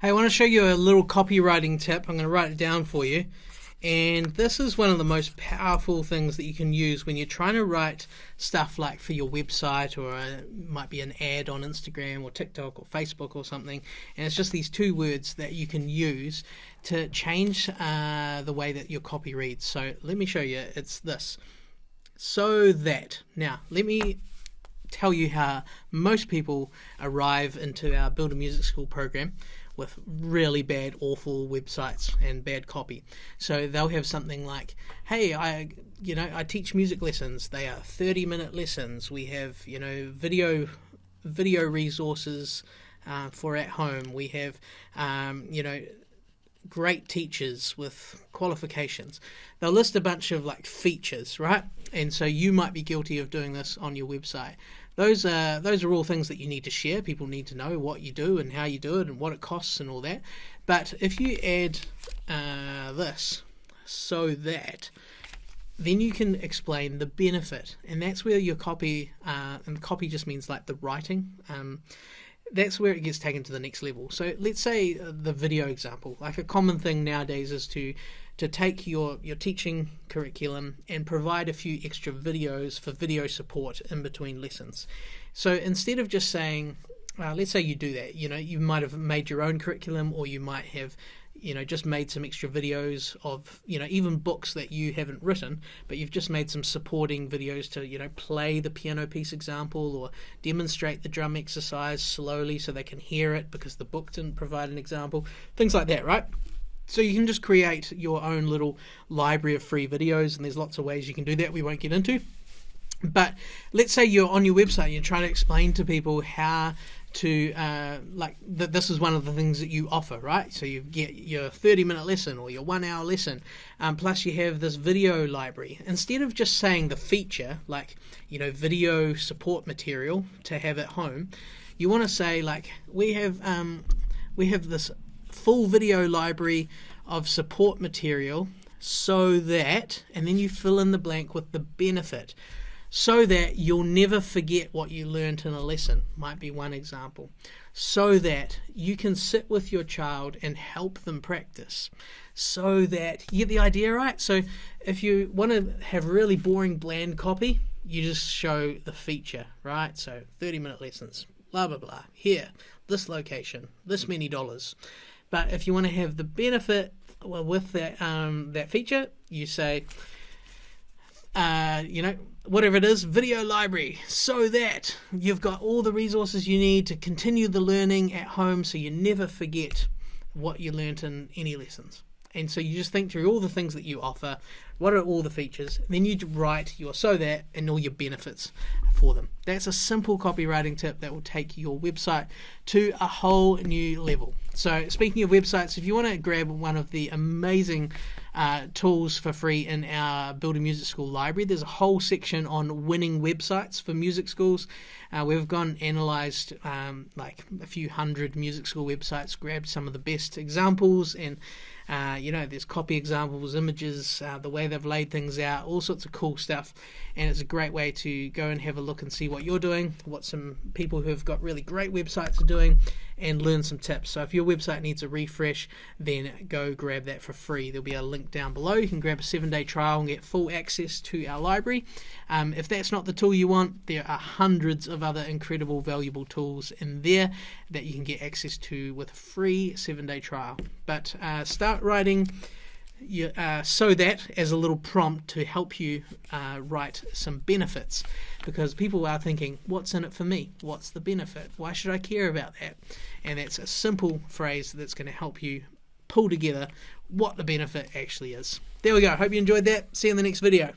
Hey, I want to show you a little copywriting tip. I'm going to write it down for you. And this is one of the most powerful things that you can use when you're trying to write stuff like for your website, or it might be an ad on Instagram or TikTok or Facebook or something. And it's just these two words that you can use to change the way that your copy reads. So let me show you. It's this. So that. Now, let me tell you how most people arrive into our Build a Music School program with really bad, awful websites and bad copy. So they'll have something like, hey, I teach music lessons. They are 30-minute lessons. We have, video resources for at home. We have, great teachers with qualifications. They'll list a bunch of features, right? And so you might be guilty of doing this on your website. Those are all things that you need to share. People need to know what you do and how you do it and what it costs and all that. But if you add this, so that, then you can explain the benefit. And that's where your copy, and copy just means like the writing, that's where it gets taken to the next level. So let's say the video example. Like a common thing nowadays is to take your teaching curriculum and provide a few extra videos for video support in between lessons. So instead of just saying, let's say you do that, you might have made your own curriculum, or you might have just made some extra videos of, even books that you haven't written, but you've just made some supporting videos to, play the piano piece example or demonstrate the drum exercise slowly so they can hear it because the book didn't provide an example, things like that, right? So you can just create your own little library of free videos, and there's lots of ways you can do that we won't get into. But let's say you're on your website and you're trying to explain to people how to this is one of the things that you offer, right? So you get your 30-minute lesson or your 1-hour lesson, plus you have this video library. Instead of just saying the feature, video support material to have at home, you want to say we have this full video library of support material so that, and then you fill in the blank with the benefit. So that you'll never forget what you learnt in a lesson, might be one example. So that you can sit with your child and help them practice. So that, you get the idea, right? So if you want to have really boring, bland copy, you just show the feature, right? So 30-minute lessons, blah, blah, blah. Here, this location, this many dollars. But if you want to have the benefit with that feature, you say, whatever it is, video library, so that you've got all the resources you need to continue the learning at home so you never forget what you learnt in any lessons. And so you just think through all the things that you offer, what are all the features, and then you write your so that and all your benefits for them. That's a simple copywriting tip that will take your website to a whole new level. So speaking of websites, if you want to grab one of the amazing tools for free in our Build a Music School library, there's a whole section on winning websites for music schools. We've gone and analysed a few hundred music school websites, grabbed some of the best examples, and there's copy examples, images, the way they've laid things out, all sorts of cool stuff. And it's a great way to go and have a look and see what you're doing, what some people who have got really great websites are doing, and learn some tips. So if your website needs a refresh, then go grab that for free. There'll be a link down below. You can grab a 7-day trial and get full access to our library. If that's not the tool you want, there are hundreds of other incredible, valuable tools in there that you can get access to with a free 7-day trial. But start writing so that as a little prompt to help you write some benefits, because people are thinking, what's in it for me? What's the benefit? Why should I care about that? And that's a simple phrase that's going to help you pull together what the benefit actually is. There we go. Hope you enjoyed that. See you in the next video.